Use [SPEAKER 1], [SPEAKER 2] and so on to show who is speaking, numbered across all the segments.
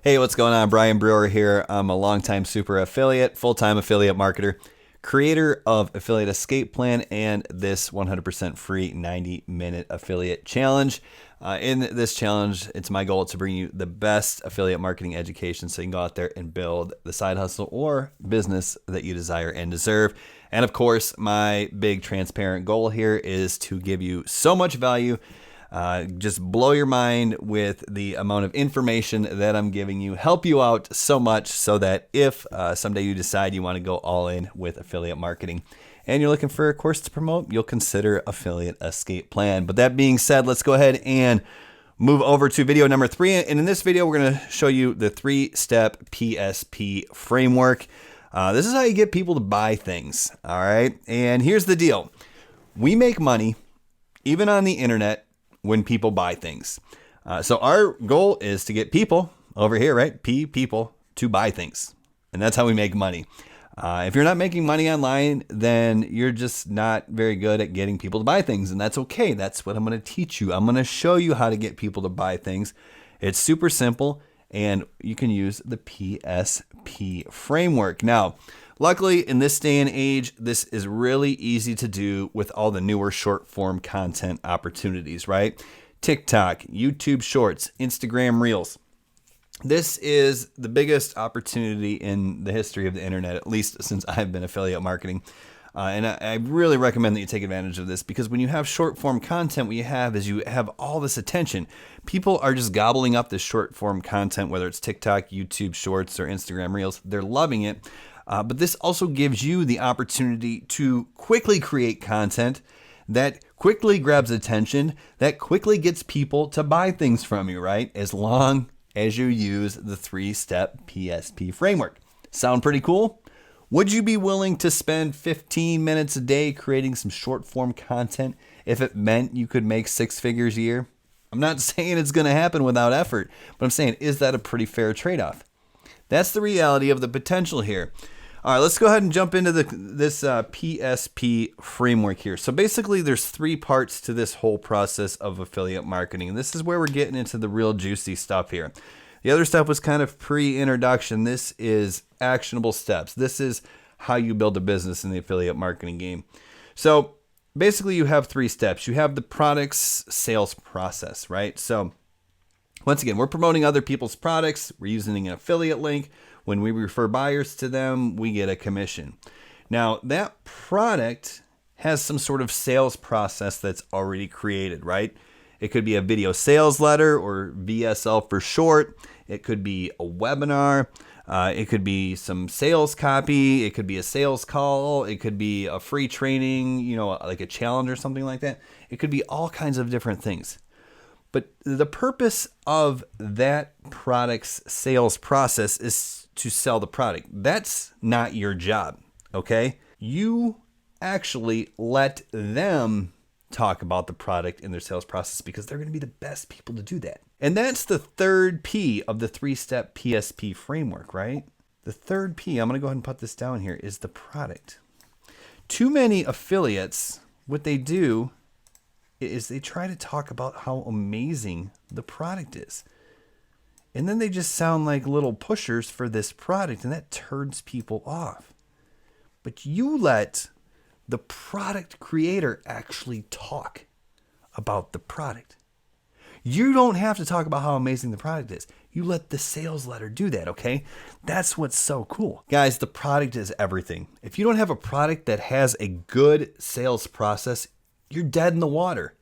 [SPEAKER 1] Hey, what's going on? Brian Brewer here. I'm a longtime super affiliate, full-time affiliate marketer, creator of Affiliate Escape Plan and this 100% free 90-minute affiliate challenge. In this challenge, it's my goal to bring you the best affiliate marketing education so you can go out there and build the side hustle or business that you desire and deserve. And of course, my big transparent goal here is to give you so much value, just blow your mind with the amount of information that I'm giving you, help you out so much so that if someday you decide you want to go all in with affiliate marketing and you're looking for a course to promote, you'll consider Affiliate Escape Plan. But that being said, let's go ahead and move over to video number 3. And in this video, we're going to show you the 3-step PSP framework. This is how you get people to buy things. All right. And here's the deal. We make money, even on the internet, when people buy things. So our goal is to get people over here, right? People to buy things. And that's how we make money. If you're not making money online, then you're just not very good at getting people to buy things. And that's okay. That's what I'm going to teach you. I'm going to show you how to get people to buy things. It's super simple, and you can use the PSP framework. Now, luckily, in this day and age, this is really easy to do with all the newer short form content opportunities, right? TikTok, YouTube Shorts, Instagram Reels. This is the biggest opportunity in the history of the internet, at least since I've been affiliate marketing. And I really recommend that you take advantage of this, because when you have short form content, what you have is you have all this attention. People are just gobbling up this short form content, whether it's TikTok, YouTube Shorts, or Instagram Reels. They're loving it. But this also gives you the opportunity to quickly create content that quickly grabs attention, that quickly gets people to buy things from you, right? As long as you use the 3-step PSP framework. Sound pretty cool? Would you be willing to spend 15 minutes a day creating some short form content if it meant you could make 6 figures a year? I'm not saying it's going to happen without effort, but I'm saying, is that a pretty fair trade-off? That's the reality of the potential here. All right, let's go ahead and jump into this PSP framework here. So basically, there's 3 parts to this whole process of affiliate marketing. And this is where we're getting into the real juicy stuff here. The other stuff was kind of pre-introduction. This is actionable steps. This is how you build a business in the affiliate marketing game. So basically, you have 3 steps. You have the product's sales process, right? So once again, we're promoting other people's products. We're using an affiliate link. When we refer buyers to them, we get a commission. Now, that product has some sort of sales process that's already created, right? It could be a video sales letter, or VSL for short. It could be a webinar. It could be some sales copy. It could be a sales call. It could be a free training, like a challenge or something like that. It could be all kinds of different things. But the purpose of that product's sales process is to sell the product. That's not your job, okay? You actually let them talk about the product in their sales process, because they're going to be the best people to do that. And that's the 3rd P of the 3-step PSP framework, right? The 3rd P, I'm going to go ahead and put this down here, is the product. Too many affiliates, what they do is they try to talk about how amazing the product is. And then they just sound like little pushers for this product, and that turns people off. But you let the product creator actually talk about the product. You don't have to talk about how amazing the product is. You let the sales letter do that, okay? That's what's so cool. Guys, the product is everything. If you don't have a product that has a good sales process, you're dead in the water.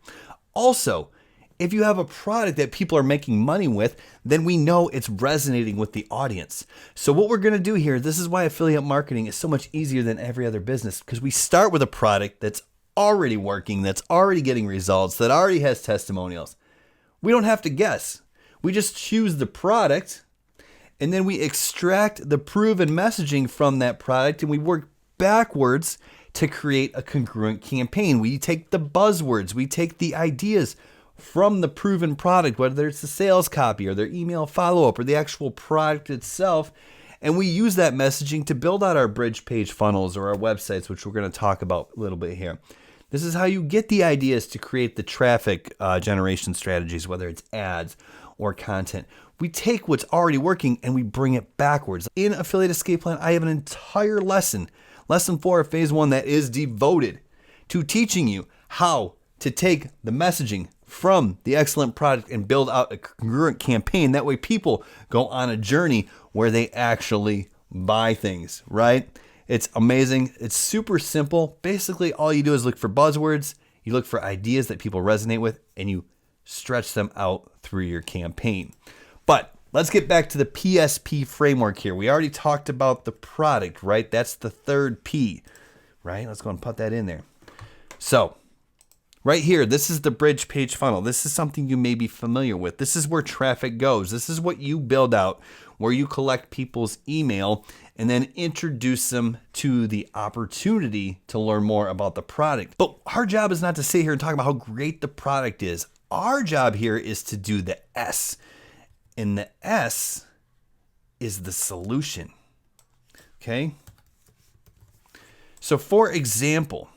[SPEAKER 1] Also, if you have a product that people are making money with, then we know it's resonating with the audience. So what we're going to do here, this is why affiliate marketing is so much easier than every other business, because we start with a product that's already working, that's already getting results, that already has testimonials. We don't have to guess. We just choose the product, and then we extract the proven messaging from that product, and we work backwards to create a congruent campaign. We take the buzzwords, we take the ideas from the proven product, whether it's the sales copy or their email follow-up or the actual product itself, and we use that messaging to build out our bridge page funnels or our websites, which we're going to talk about a little bit here. This is how you get the ideas to create the traffic generation strategies, whether it's ads or content. We take what's already working and we bring it backwards. In Affiliate Escape Plan, I have an entire lesson 4 of phase 1, that is devoted to teaching you how to take the messaging from the excellent product and build out a congruent campaign. That way people go on a journey where they actually buy things, right? It's amazing. It's super simple. Basically, all you do is look for buzzwords, you look for ideas that people resonate with, and you stretch them out through your campaign. But let's get back to the PSP framework here. We already talked about the product, right? That's the third P, right? Let's go and put that in there. So right here, this is the bridge page funnel. This is something you may be familiar with. This is where traffic goes. This is what you build out, where you collect people's email and then introduce them to the opportunity to learn more about the product. But our job is not to sit here and talk about how great the product is. Our job here is to do the S. And the S is the solution. Okay? So for example,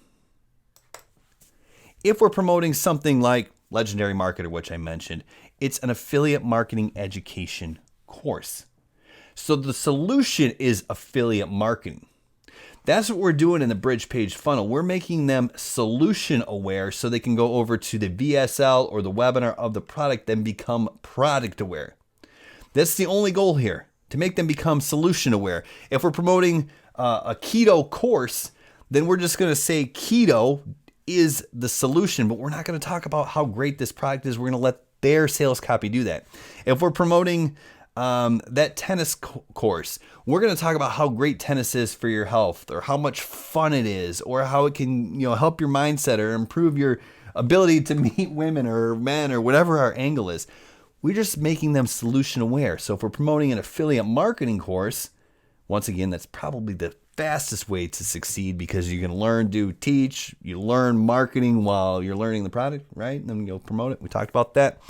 [SPEAKER 1] if we're promoting something like Legendary Marketer, which I mentioned, it's an affiliate marketing education course. So the solution is affiliate marketing. That's what we're doing in the bridge page funnel. We're making them solution aware so they can go over to the VSL or the webinar of the product, then become product aware. That's the only goal here, to make them become solution aware. If we're promoting a keto course, then we're just going to say keto is the solution, but we're not going to talk about how great this product is. We're going to let their sales copy do that. If we're promoting that tennis course, we're going to talk about how great tennis is for your health, or how much fun it is, or how it can, help your mindset or improve your ability to meet women or men, or whatever our angle is. We're just making them solution aware. So if we're promoting an affiliate marketing course, once again, that's probably the fastest way to succeed, because you can learn to teach, you learn marketing while you're learning the product, right? And then you'll promote it. We talked about that.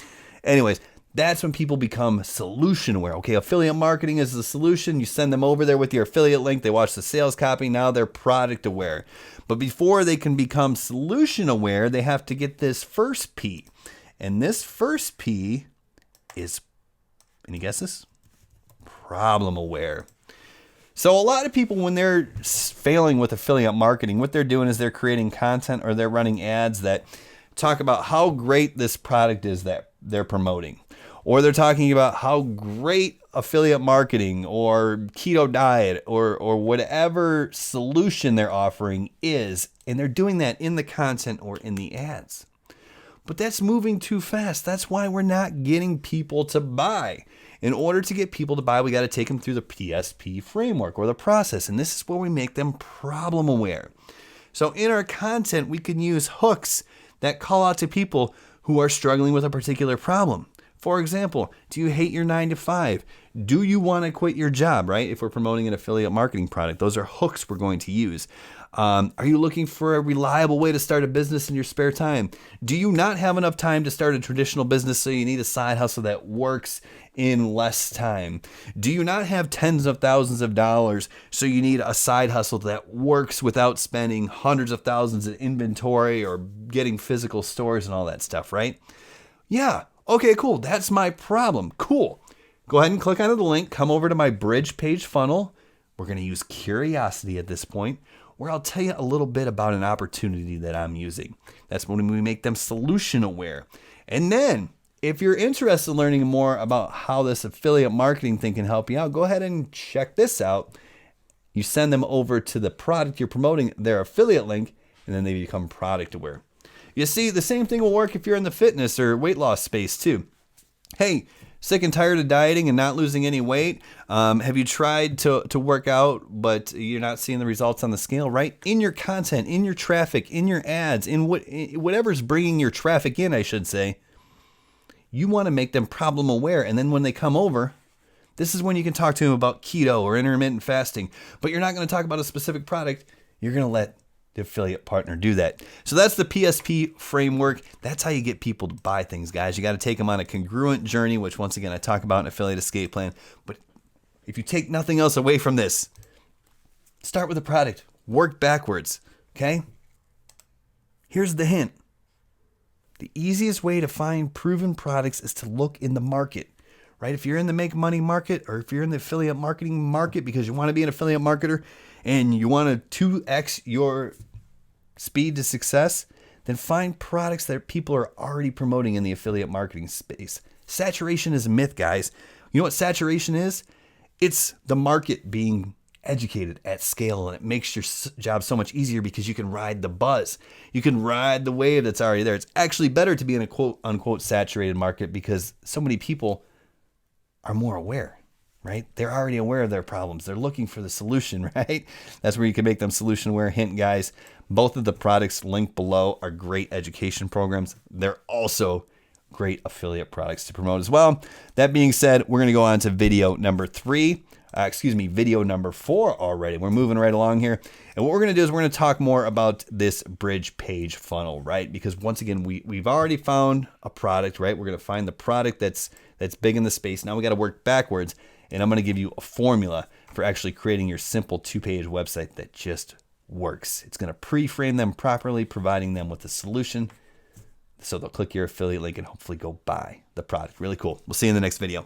[SPEAKER 1] Anyways, that's when people become solution aware. Okay, affiliate marketing is the solution. You send them over there with your affiliate link. They watch the sales copy. Now they're product aware. But before they can become solution aware, they have to get this first P. And this first P is, any guesses? Problem aware. So a lot of people, when they're failing with affiliate marketing, what they're doing is they're creating content or they're running ads that talk about how great this product is that they're promoting. Or they're talking about how great affiliate marketing or keto diet or whatever solution they're offering is. And they're doing that in the content or in the ads. But that's moving too fast. That's why we're not getting people to buy. In order to get people to buy, we got to take them through the PSP framework or the process. And this is where we make them problem aware. So in our content, we can use hooks that call out to people who are struggling with a particular problem. For example, do you hate your 9-to-5? Do you want to quit your job, right? If we're promoting an affiliate marketing product, those are hooks we're going to use. Are you looking for a reliable way to start a business in your spare time? Do you not have enough time to start a traditional business, so you need a side hustle that works in less time? Do you not have tens of thousands of dollars, so you need a side hustle that works without spending hundreds of thousands in inventory or getting physical stores and all that stuff, right? Yeah. Okay, cool. That's my problem. Cool. Go ahead and click on the link. Come over to my bridge page funnel. We're going to use curiosity at this point, where I'll tell you a little bit about an opportunity that I'm using. That's when we make them solution aware. And then if you're interested in learning more about how this affiliate marketing thing can help you out, go ahead and check this out. You send them over to the product you're promoting, their affiliate link, and then they become product aware. You see, the same thing will work if you're in the fitness or weight loss space too. Hey, sick and tired of dieting and not losing any weight? Have you tried to work out, but you're not seeing the results on the scale, right? In your content, in your traffic, in your ads, in whatever's bringing your traffic in, I should say, you want to make them problem aware. And then when they come over, this is when you can talk to them about keto or intermittent fasting, but you're not going to talk about a specific product. You're going to let the affiliate partner do that. So that's the PSP framework. That's how you get people to buy things, guys. You got to take them on a congruent journey, which once again, I talk about in Affiliate Escape Plan. But if you take nothing else away from this, start with a product, work backwards. Okay. Here's the hint. The easiest way to find proven products is to look in the market, right? If you're in the make money market, or if you're in the affiliate marketing market because you want to be an affiliate marketer and you want to 2x your speed to success, then find products that people are already promoting in the affiliate marketing space. Saturation is a myth, guys. You know what saturation is? It's the market being educated at scale, and it makes your job so much easier because you can ride the buzz. You can ride the wave that's already there. It's actually better to be in a quote unquote saturated market because so many people are more aware, right? They're already aware of their problems. They're looking for the solution, right? That's where you can make them solution aware. Hint, guys, both of the products linked below are great education programs. They're also great affiliate products to promote as well. That being said, we're going to go on to video number 4 already. We're moving right along here. And what we're going to do is we're going to talk more about this bridge page funnel, right? Because once again, we've already found a product, right? We're going to find the product that's big in the space. Now we got to work backwards, and I'm going to give you a formula for actually creating your simple 2-page website that just works. It's going to pre-frame them properly, providing them with a solution so they'll click your affiliate link and hopefully go buy the product. Really cool. We'll see you in the next video.